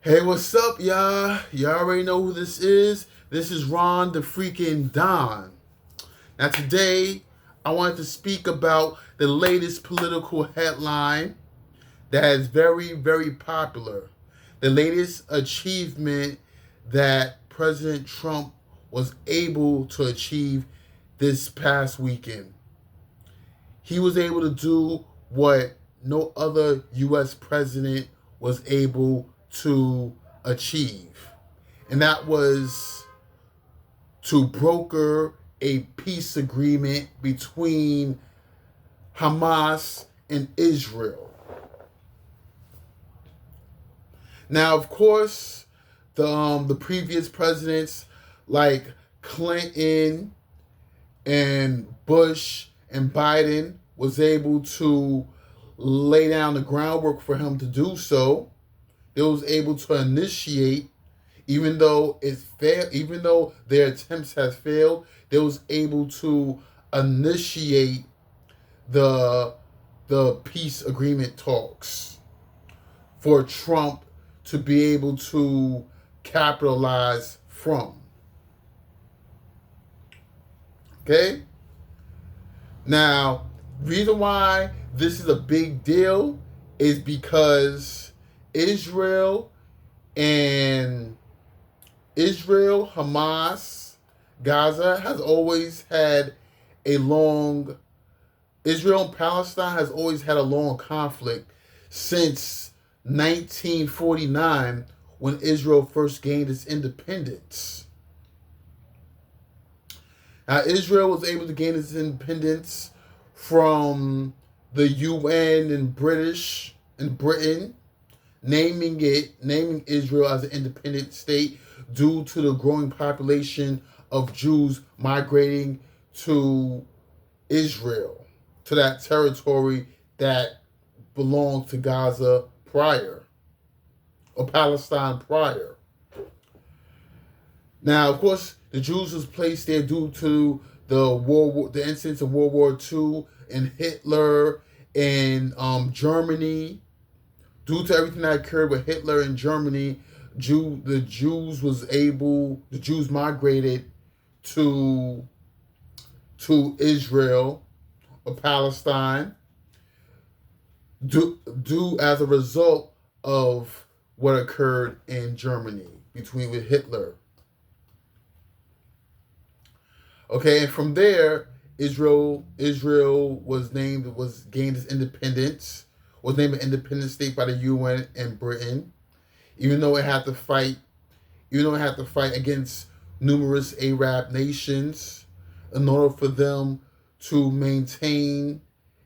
Hey, what's up, y'all? Y'all already know who this is. This is Ron the freaking Don. Now, today, I wanted to speak about the latest political headline that is very, very popular. The latest achievement that President Trump was able to achieve this past weekend. He was able to do what no other U.S. president was able to achieve. And that was to broker a peace agreement between Hamas and Israel. Now, of course, the previous presidents like Clinton and Bush and Biden was able to lay down the groundwork for him to do so. They was able to initiate, even though it's failed, even though their attempts has failed, they was able to initiate the peace agreement talks for Trump to be able to capitalize from. Okay? Now, reason why this is a big deal is because Israel, Hamas, Gaza has always had a long, Israel and Palestine has always had a long conflict since 1949 when Israel first gained its independence. Now, Israel was able to gain its independence from the UN and Britain, naming Israel as an independent state due to the growing population of Jews migrating to Israel, to that territory that belonged to Gaza prior, or Palestine prior. Now, of course, the Jews was placed there due to the incidents of World War II and Hitler and Germany. Due to everything that occurred with Hitler in Germany, the Jews migrated to Israel or Palestine due as a result of what occurred in Germany with Hitler. Okay, and from there, Israel gained its independence, was named an independent state by the UN and Britain, even though it had to fight against numerous Arab nations in order for them to maintain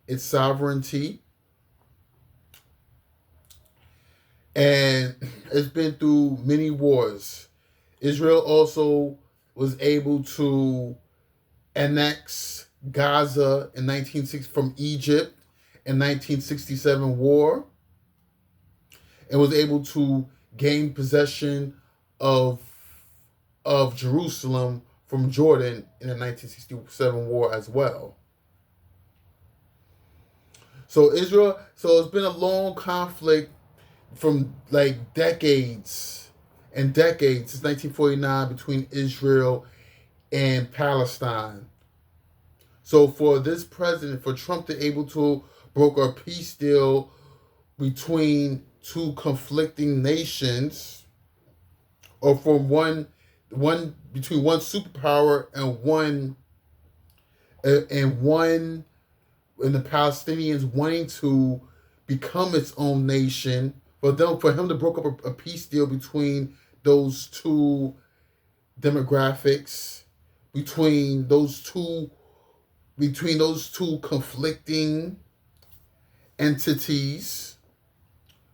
its sovereignty. And it's been through many wars. Israel also was able to annex Gaza in 1960 from Egypt in 1967 war, and was able to gain possession of Jerusalem from Jordan in the 1967 war as well. So it's been a long conflict from like decades and decades since 1949 between Israel and Palestine. So for this president, for Trump to able to broker a peace deal between two conflicting nations, or from between one superpower and the Palestinians wanting to become its own nation, for him to broker up a peace deal between those two demographics, between those two conflicting entities,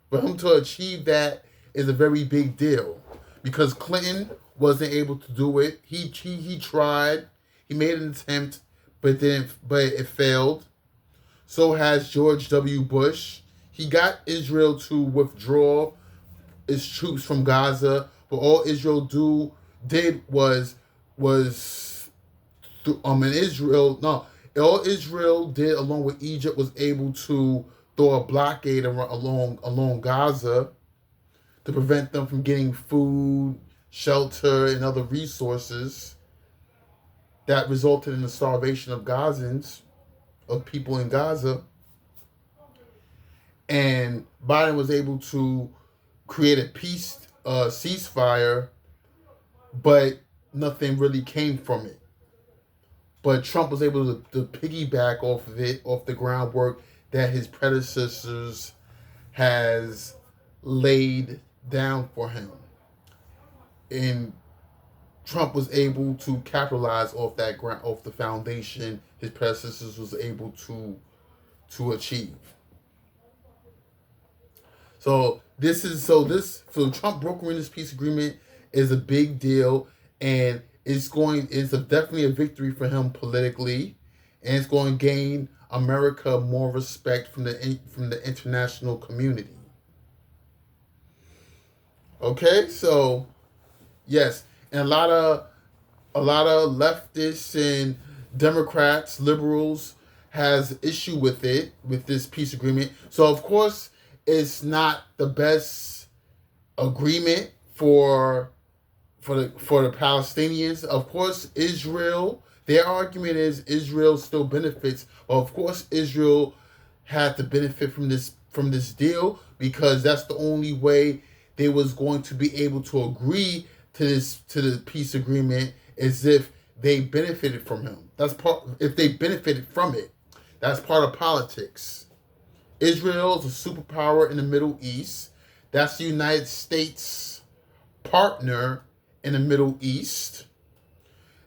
for him to achieve that is a very big deal, because Clinton wasn't able to do it. He tried, he made an attempt, but it failed. So has George W. Bush. He got Israel to withdraw its troops from Gaza, but all Israel did was all Israel did, along with Egypt, was able to throw a blockade along Gaza to prevent them from getting food, shelter, and other resources that resulted in the starvation of Gazans, of people in Gaza. And Biden was able to create a peace ceasefire, but nothing really came from it. But Trump was able to piggyback off of it, off the groundwork that his predecessors has laid down for him. And Trump was able to capitalize off that ground, off the foundation his predecessors was able to achieve. So Trump brokering this peace agreement is a big deal, and it's definitely a victory for him politically, and it's going to gain America more respect from the international community. Okay, so yes, and a lot of leftists and Democrats, liberals has issue with this peace agreement. So of course, it's not the best agreement for the Palestinians. Of course, Israel. Their argument is Israel still benefits. Well, of course, Israel had to benefit from this deal, because that's the only way they was going to be able to agree to the peace agreement, is if they benefited from him. If they benefited from it. That's part of politics. Israel is a superpower in the Middle East. That's the United States' partner in the Middle East.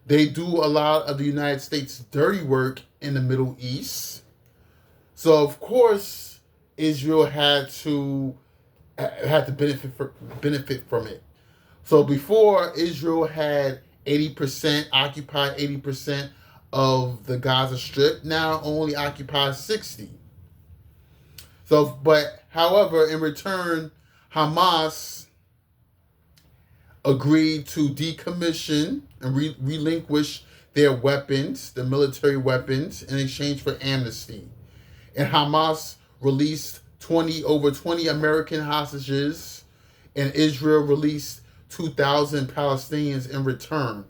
They do a lot of the United States' dirty work in the Middle East. So of course, Israel had to benefit from it. So before, Israel had 80%, occupied 80% of the Gaza Strip. Now only occupies 60%. So, but however, in return, Hamas agreed to decommission and relinquish their weapons, the military weapons, in exchange for amnesty. And Hamas released over 20 American hostages, and Israel released 2,000 Palestinians in return.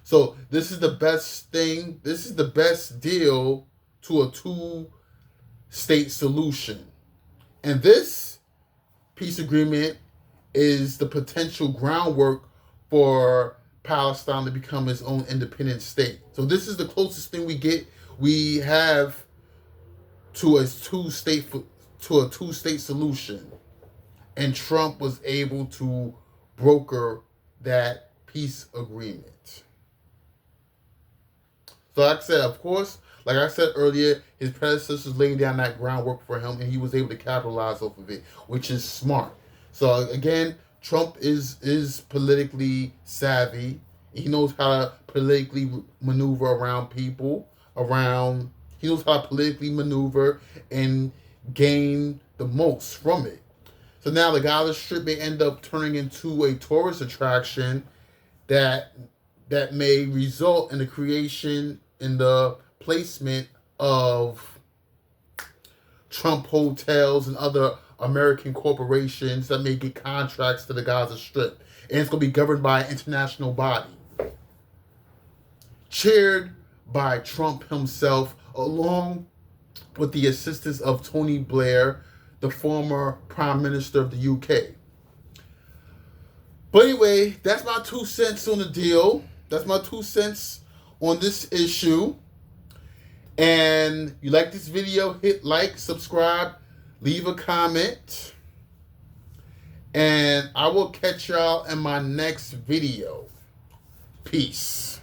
So this is the best thing. This is the best deal to a two-state solution. And this peace agreement is the potential groundwork for Palestine to become its own independent state. So this is the closest thing we have to a two-state solution. And Trump was able to broker that peace agreement. So like I said earlier, his predecessors laid down that groundwork for him, and he was able to capitalize off of it, which is smart. So again, Trump is politically savvy. He knows how to politically maneuver around people. He knows how to politically maneuver and gain the most from it. So now the Gaza Strip may end up turning into a tourist attraction that may result in the creation and the placement of Trump hotels and other American corporations that may get contracts to the Gaza Strip. And it's going to be governed by an international body, chaired by Trump himself, along with the assistance of Tony Blair, the former Prime Minister of the UK. But anyway, that's my 2 cents on the deal. That's my 2 cents on this issue. And you like this video, hit like, subscribe, leave a comment. And I will catch y'all in my next video. Peace.